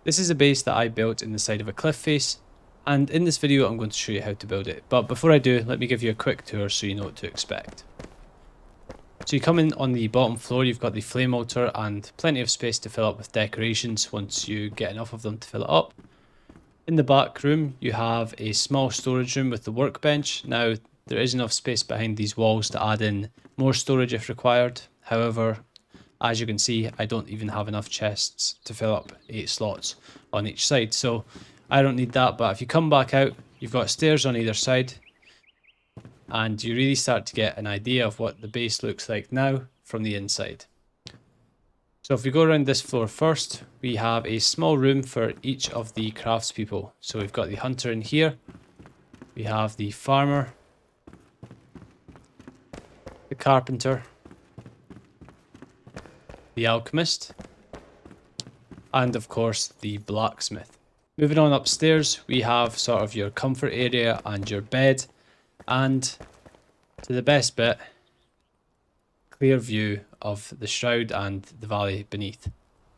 This is a base that I built in the side of a cliff face, and in this video I'm going to show you how to build it. But before I do, let me give you a quick tour so you know what to expect. So you come in on the bottom floor, you've got the flame altar and plenty of space to fill up with decorations once you get enough of them to fill it up. In the back room you have a small storage room with the workbench. Now there is enough space behind these walls to add in more storage if required. However, as you can see, I don't even have enough chests to fill up 8 slots on each side, so I don't need that. But if you come back out, you've got stairs on either side, and you really start to get an idea of what the base looks like now from the inside. So if we go around this floor first, we have a small room for each of the craftspeople. So we've got the hunter in here, we have the farmer, the carpenter, the alchemist, and of course the blacksmith. Moving on upstairs, we have sort of your comfort area and your bed, and to the best bit, clear view of the shroud and the valley beneath.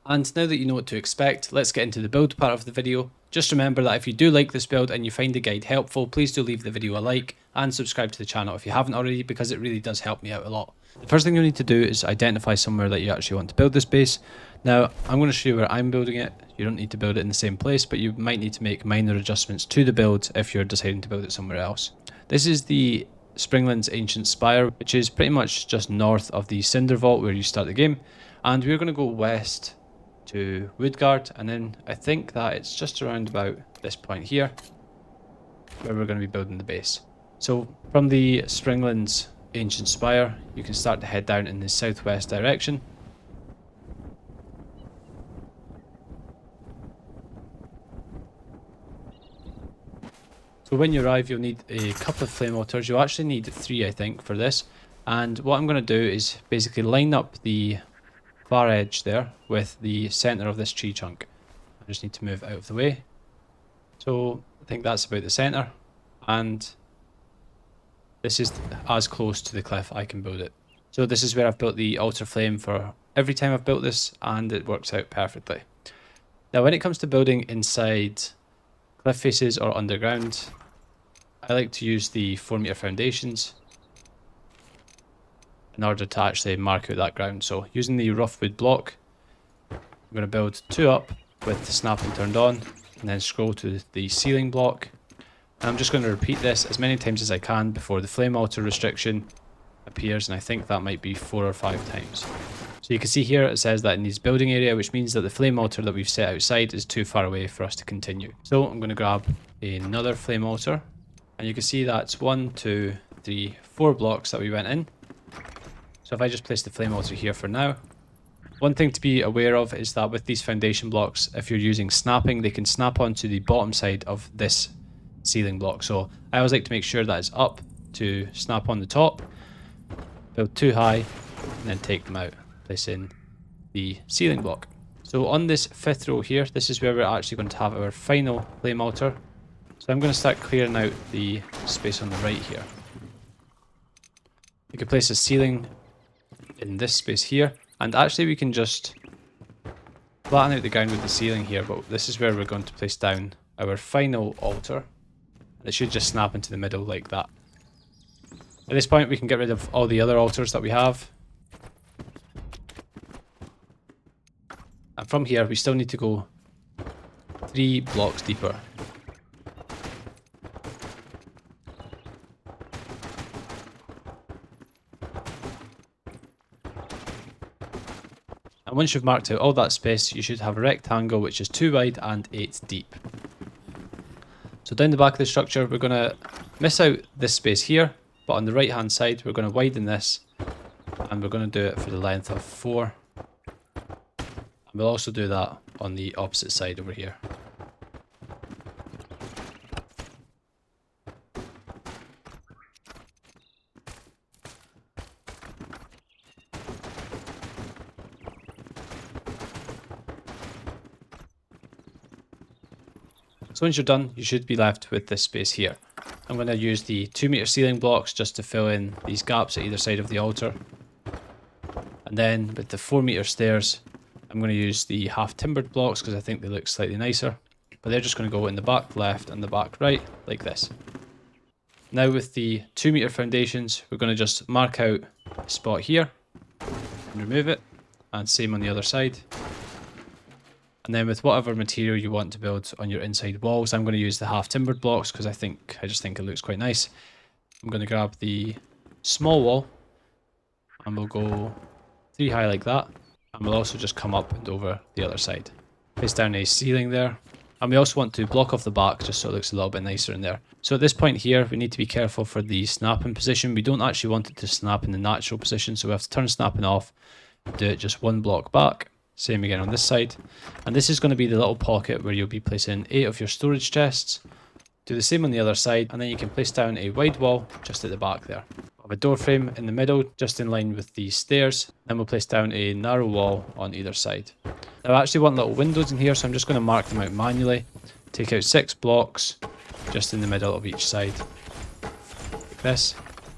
And now that you know what to expect, let's get into the build part of the video. Just remember that if you do like this build and you find the guide helpful, please do leave the video a like and subscribe to the channel if you haven't already, because it really does help me out a lot. The first thing you need to do is identify somewhere that you actually want to build this base. Now I'm going to show you where I'm building it. You don't need to build it in the same place, but you might need to make minor adjustments to the build if you're deciding to build it somewhere else. This is the Springland's Ancient Spire, which is pretty much just north of the Cinder Vault where you start the game, and we're going to go west to Woodguard, and then I think that it's just around about this point here where we're going to be building the base. So from the Springland's Ancient Spire, you can start to head down in the southwest direction. So when you arrive, you'll need a couple of flame altars. You'll actually need 3, I think, for this. And what I'm going to do is basically line up the far edge there with the center of this tree chunk. I just need to move out of the way. So I think that's about the center, and this is as close to the cliff I can build it. So this is where I've built the altar flame for every time I've built this, and it works out perfectly. Now when it comes to building inside cliff faces or underground, I like to use the 4-meter foundations in order to actually mark out that ground. So using the rough wood block, I'm going to build 2 up with the snapping turned on, and then scroll to the ceiling block. And I'm just going to repeat this as many times as I can before the flame altar restriction appears, and I think that might be 4 or 5 times. So you can see here it says that it needs building area, which means that the flame altar that we've set outside is too far away for us to continue. So I'm going to grab another flame altar, and you can see that's 1, 2, 3, 4 blocks that we went in. So if I just place the flame altar here for now. One thing to be aware of is that with these foundation blocks, if you're using snapping, they can snap onto the bottom side of this ceiling block. So I always like to make sure that it's up to snap on the top, build 2 high, and then take them out, place in the ceiling block. So on this 5th row here, this is where we're actually going to have our final flame altar. So I'm going to start clearing out the space on the right here. We can place a ceiling in this space here, and actually we can just flatten out the ground with the ceiling here, but this is where we're going to place down our final altar. It should just snap into the middle like that. At this point we can get rid of all the other altars that we have. And from here we still need to go 3 blocks deeper. And once you've marked out all that space, you should have a rectangle which is 2 wide and 8 deep. So down the back of the structure, we're going to miss out this space here, but on the right hand side we're going to widen this, and we're going to do it for the length of 4. And we'll also do that on the opposite side over here. So once you're done, you should be left with this space here. I'm going to use the 2-meter ceiling blocks just to fill in these gaps at either side of the altar. And then with the 4-meter stairs, I'm going to use the half timbered blocks because I think they look slightly nicer. But they're just going to go in the back left and the back right, like this. Now with the 2 meter foundations, we're going to just mark out a spot here, and remove it, and same on the other side. And then with whatever material you want to build on your inside walls, I'm going to use the half timbered blocks because I just think it looks quite nice. I'm going to grab the small wall, and we'll go 3 high like that, and we'll also just come up and over the other side. Place down a ceiling there. And we also want to block off the back just so it looks a little bit nicer in there. So at this point here, we need to be careful for the snapping position. We don't actually want it to snap in the natural position, so we have to turn snapping off, do it just 1 block back. Same again on this side. And this is going to be the little pocket where you'll be placing 8 of your storage chests. Do the same on the other side, and then you can place down a wide wall just at the back there. We'll have a door frame in the middle, just in line with the stairs. Then we'll place down a narrow wall on either side. Now I actually want little windows in here, so I'm just going to mark them out manually. Take out 6 blocks just in the middle of each side, like this.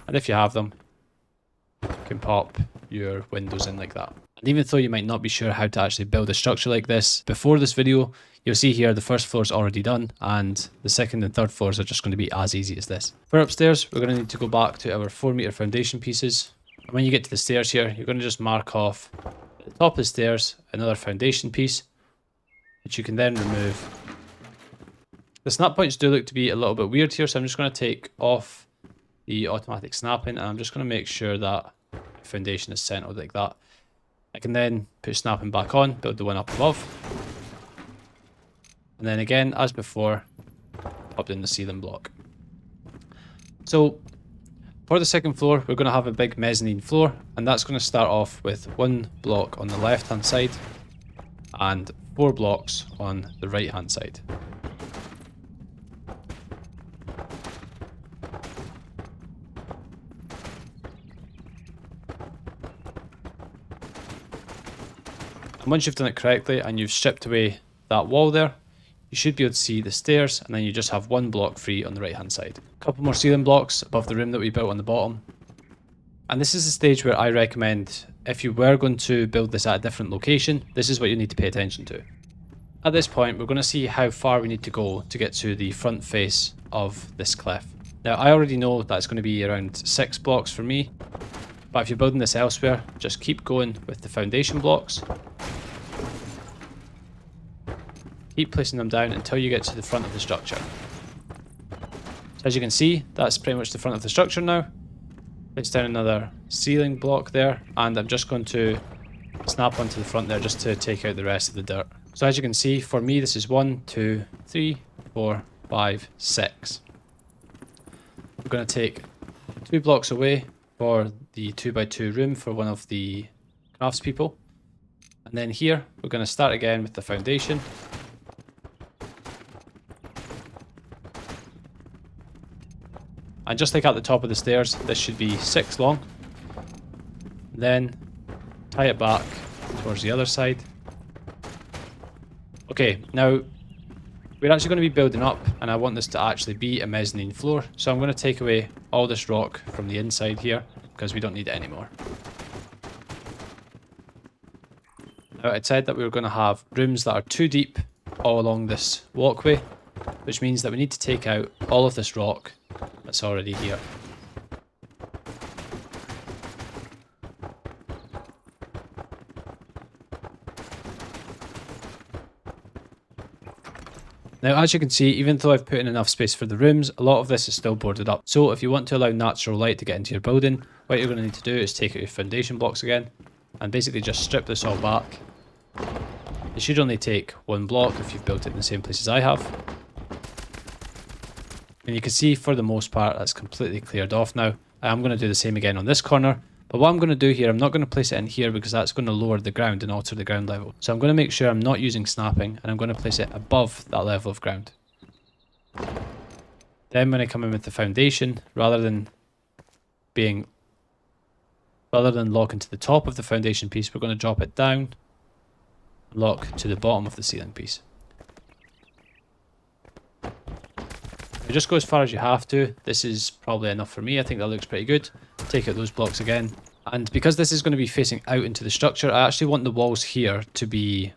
And if you have them, you can pop your windows in like that. And even though you might not be sure how to actually build a structure like this, before this video, you'll see here the first floor is already done, and the second and third floors are just going to be as easy as this. For upstairs, we're going to need to go back to our 4 meter foundation pieces. And when you get to the stairs here, you're going to just mark off at the top of the stairs another foundation piece, which you can then remove. The snap points do look to be a little bit weird here, so I'm just going to take off the automatic snapping, and I'm just going to make sure that the foundation is centered like that. I can then put snapping back on, build the one up above. And then again, as before, pop in the ceiling block. So for the second floor, we're going to have a big mezzanine floor, and that's going to start off with 1 block on the left hand side and 4 blocks on the right hand side. And once you've done it correctly and you've stripped away that wall there, you should be able to see the stairs, and then you just have 1 block free on the right hand side. A couple more ceiling blocks above the room that we built on the bottom. And this is the stage where I recommend, if you were going to build this at a different location, this is what you need to pay attention to. At this point, we're going to see how far we need to go to get to the front face of this cliff. Now, I already know that it's going to be around 6 blocks for me, but if you're building this elsewhere, just keep going with the foundation blocks. Keep placing them down until you get to the front of the structure. So as you can see, that's pretty much the front of the structure now. Place down another ceiling block there, and I'm just going to snap onto the front there just to take out the rest of the dirt. So as you can see, for me this is 1, 2, 3, 4, 5, 6. We're going to take 2 blocks away for the 2x2 room for one of the craftspeople. And then here, we're going to start again with the foundation. And just like at the top of the stairs, this should be 6 long. Then tie it back towards the other side. Okay, now we're actually going to be building up, and I want this to actually be a mezzanine floor. So I'm going to take away all this rock from the inside here because we don't need it anymore. Now it said that we were going to have rooms that are 2 deep all along this walkway, which means that we need to take out all of this rock that's already here. Now, as you can see, even though I've put in enough space for the rooms, a lot of this is still boarded up. So if you want to allow natural light to get into your building, what you're going to need to do is take out your foundation blocks again and basically just strip this all back. It should only take 1 block if you've built it in the same place as I have. And you can see for the most part that's completely cleared off now. I'm going to do the same again on this corner. But what I'm going to do here, I'm not going to place it in here because that's going to lower the ground and alter the ground level. So I'm going to make sure I'm not using snapping, and I'm going to place it above that level of ground. Then when I come in with the foundation, rather than locking to the top of the foundation piece, we're going to drop it down, lock to the bottom of the ceiling piece. You just go as far as you have to. This is probably enough for me. I think that looks pretty good. Take out those blocks again, And because this is going to be facing out into the structure, I actually want the walls here to be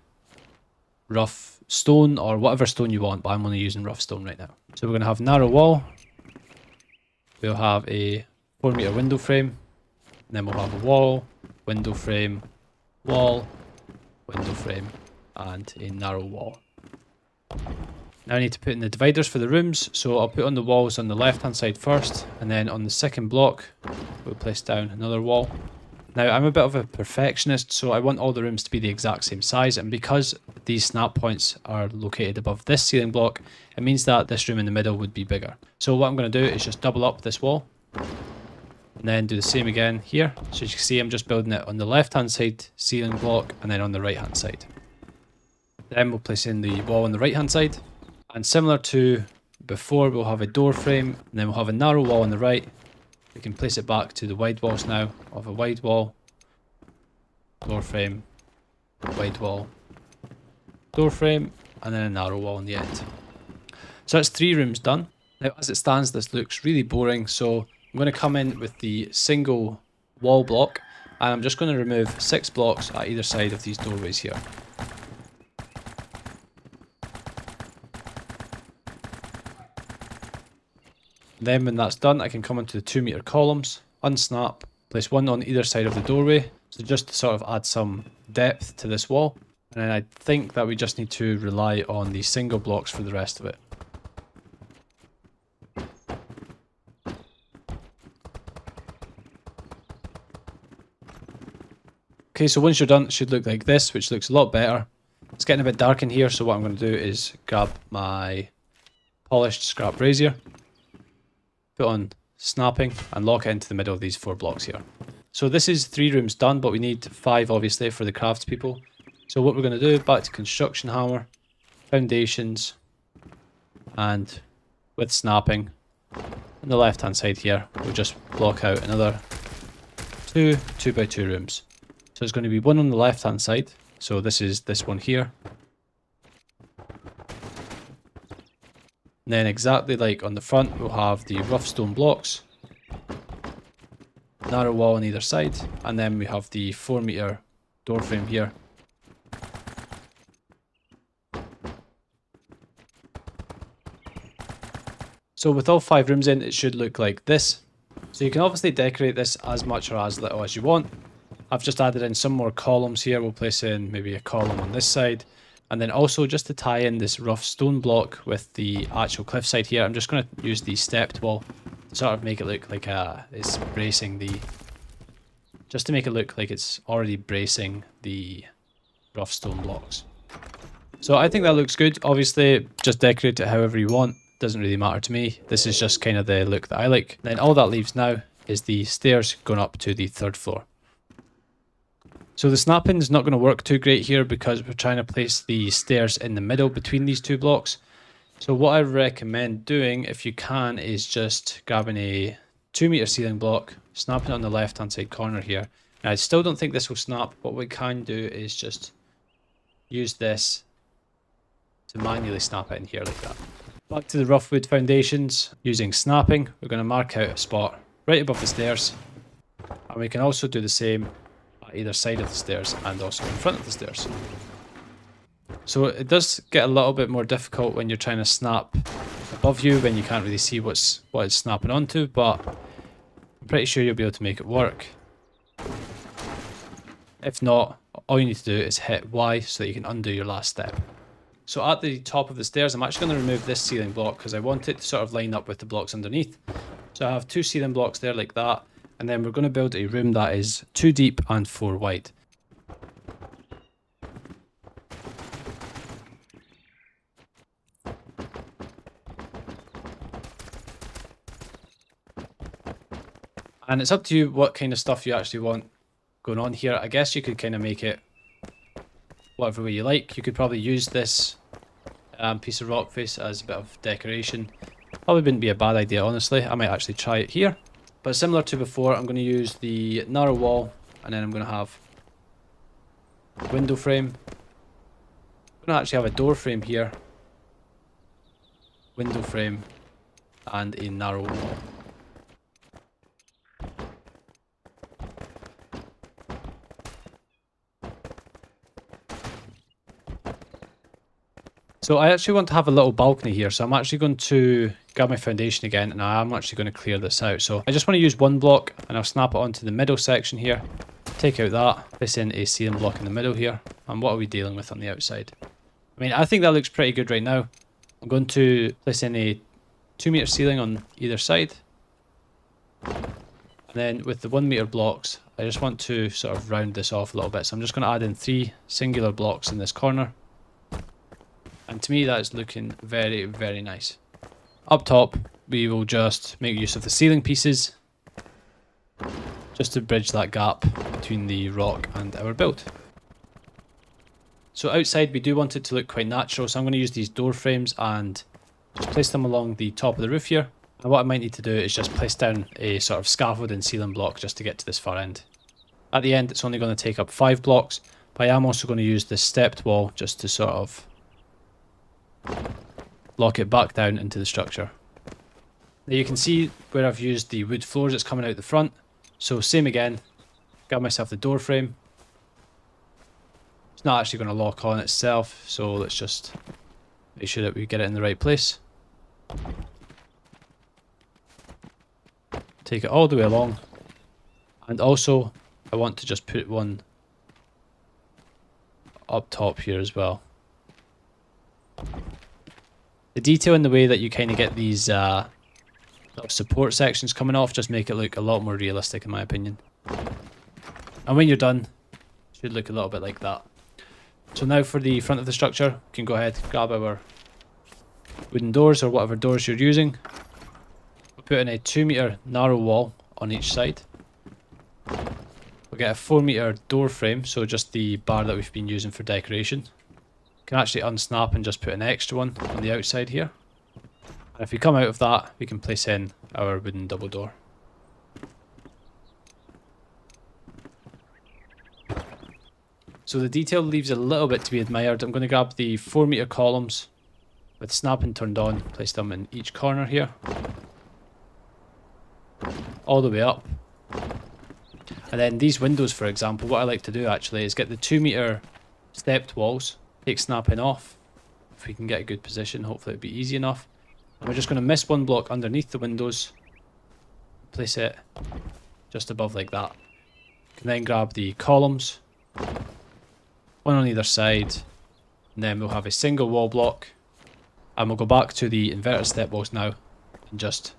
rough stone or whatever stone you want, but I'm only using rough stone right now. So we're going to have narrow wall. We'll have a 4-meter window frame. And then we'll have a wall, window frame, wall, window frame, and a narrow wall. Now I need to put in the dividers for the rooms, so I'll put on the walls on the left hand side first, and then on the second block we'll place down another wall. Now I'm a bit of a perfectionist, so I want all the rooms to be the exact same size, and because these snap points are located above this ceiling block, it means that this room in the middle would be bigger. So what I'm going to do is just double up this wall, and then do the same again here. So as you can see, I'm just building it on the left hand side ceiling block, and then on the right hand side. Then we'll place in the wall on the right hand side. And similar to before, we'll have a door frame, and then we'll have a narrow wall on the right. We can place it back to the wide walls now, of a wide wall, door frame, wide wall, door frame, and then a narrow wall on the end. So that's 3 rooms done. Now as it stands, this looks really boring, so I'm going to come in with the single wall block, and I'm just going to remove 6 blocks at either side of these doorways here. Then when that's done, I can come into the 2-meter columns, unsnap, place one on either side of the doorway, so just to sort of add some depth to this wall. And then I think that we just need to rely on the single blocks for the rest of it. Okay, so once you're done, it should look like this, which looks a lot better. It's getting a bit dark in here, so what I'm going to do is grab my polished scrap brazier, put on snapping, and lock it into the middle of these 4 blocks here. So this is 3 rooms done, but we need 5 obviously for the craftspeople. So what we're going to do, back to construction hammer, foundations, and with snapping, on the left hand side here, we'll just block out another 2 2x2 rooms. So it's going to be one on the left hand side, so this is this one here. And then exactly like on the front, we'll have the rough stone blocks, narrow wall on either side, and then we have the 4-meter door frame here. So with all 5 rooms in, it should look like this. So you can obviously decorate this as much or as little as you want. I've just added in some more columns here. We'll place in maybe a column on this side. And then also just to tie in this rough stone block with the actual cliffside here, I'm just going to use the stepped wall to sort of make it look like it's bracing the... Just to make it look like it's already bracing the rough stone blocks. So I think that looks good. Obviously, just decorate it however you want. Doesn't really matter to me. This is just kind of the look that I like. Then all that leaves now is the stairs going up to the 3rd floor. So the snapping is not going to work too great here because we're trying to place the stairs in the middle between these 2 blocks. So what I recommend doing, if you can, is just grabbing a 2-meter ceiling block, snapping it on the left hand side corner here. Now I still don't think this will snap. What we can do is just use this to manually snap it in here like that. Back to the rough wood foundations. Using snapping, we're going to mark out a spot right above the stairs. And we can also do the same either side of the stairs and also in front of the stairs. So it does get a little bit more difficult when you're trying to snap above you when you can't really see what it's snapping onto, but I'm pretty sure you'll be able to make it work. If not, all you need to do is hit Y so that you can undo your last step. So at the top of the stairs, I'm actually going to remove this ceiling block because I want it to sort of line up with the blocks underneath. So I have 2 ceiling blocks there like that. And then we're going to build a room that is 2 deep and 4 wide. And it's up to you what kind of stuff you actually want going on here. I guess you could kind of make it whatever way you like. You could probably use this piece of rock face as a bit of decoration. Probably wouldn't be a bad idea, honestly. I might actually try it here. But similar to before, I'm going to use the narrow wall, and then I'm going to have window frame. I'm going to actually have a door frame here, window frame, and a narrow wall. So I actually want to have a little balcony here, so I'm actually going to grab my foundation again, and I am actually going to clear this out. So I just want to use one block, and I'll snap it onto the middle section here. Take out that, place in a ceiling block in the middle here, and what are we dealing with on the outside? I mean, I think that looks pretty good right now. I'm going to place in a 2-meter ceiling on either side. And then with the 1-meter blocks, I just want to sort of round this off a little bit. So I'm just going to add in 3 singular blocks in this corner. And to me, that is looking very, very nice. Up top, we will just make use of the ceiling pieces, just to bridge that gap between the rock and our build. So outside, we do want it to look quite natural, so I'm going to use these door frames and just place them along the top of the roof here. And what I might need to do is just place down a sort of scaffold and ceiling block just to get to this far end. At the end, it's only going to take up 5 blocks, but I am also going to use this stepped wall just to sort of lock it back down into the structure. Now you can see where I've used the wood floors that's coming out the front. So same again, got myself the door frame. It's not actually going to lock on itself, so let's just make sure that we get it in the right place. Take it all the way along, and also I want to just put one up top here as well. The detail in the way that you kind of get these support sections coming off just make it look a lot more realistic in my opinion. And when you're done, it should look a little bit like that. So now for the front of the structure, you can go ahead, grab our wooden doors or whatever doors you're using. We'll put in a 2-meter narrow wall on each side. We'll get a 4-meter door frame, so just the bar that we've been using for decoration. Can actually unsnap and just put an extra one on the outside here. And if we come out of that, we can place in our wooden double door. So the detail leaves a little bit to be admired. I'm going to grab the 4-meter columns with snapping turned on, place them in each corner here. All the way up. And then these windows, for example, what I like to do actually is get the 2-meter stepped walls, take snapping off. If we can get a good position, hopefully it'll be easy enough. And we're just going to miss one block underneath the windows, place it just above like that. Can then grab the columns, one on either side, and then we'll have a single wall block, and we'll go back to the inverted step walls now and just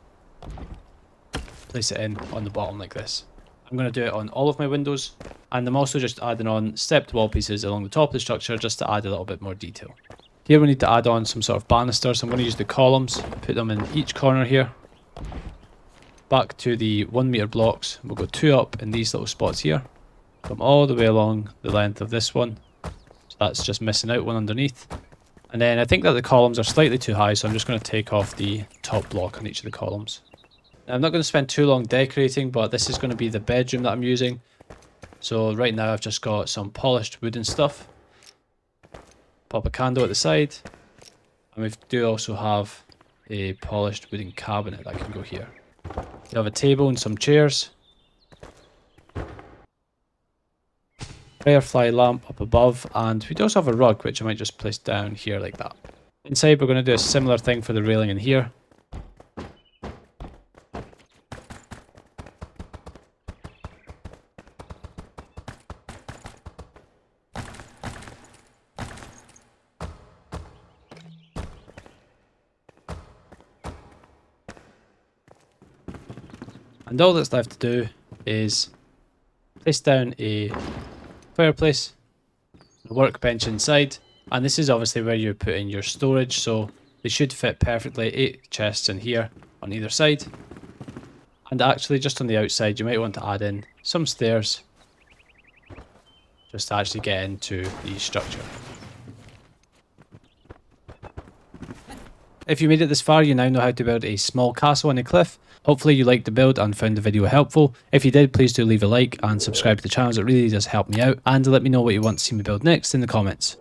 place it in on the bottom like this. I'm going to do it on all of my windows, and I'm also just adding on stepped wall pieces along the top of the structure just to add a little bit more detail. Here we need to add on some sort of banisters, so I'm going to use the columns, put them in each corner here. Back to the 1-meter blocks, we'll go 2 up in these little spots here. Come all the way along the length of this one, so that's just missing out one underneath. And then I think that the columns are slightly too high, so I'm just going to take off the top block on each of the columns. I'm not going to spend too long decorating, but this is going to be the bedroom that I'm using. So right now I've just got some polished wooden stuff. Pop a candle at the side. And we do also have a polished wooden cabinet that can go here. We have a table and some chairs. Firefly lamp up above, and we do also have a rug which I might just place down here like that. Inside we're going to do a similar thing for the railing in here. And all that's left to do is place down a fireplace, a workbench inside, and this is obviously where you put in your storage, so they should fit perfectly. 8 chests in here on either side. And actually just on the outside you might want to add in some stairs just to actually get into the structure. If you made it this far, you now know how to build a small castle on a cliff. Hopefully you liked the build and found the video helpful. If you did, please do leave a like and subscribe to the channel, as it really does help me out, and let me know what you want to see me build next in the comments.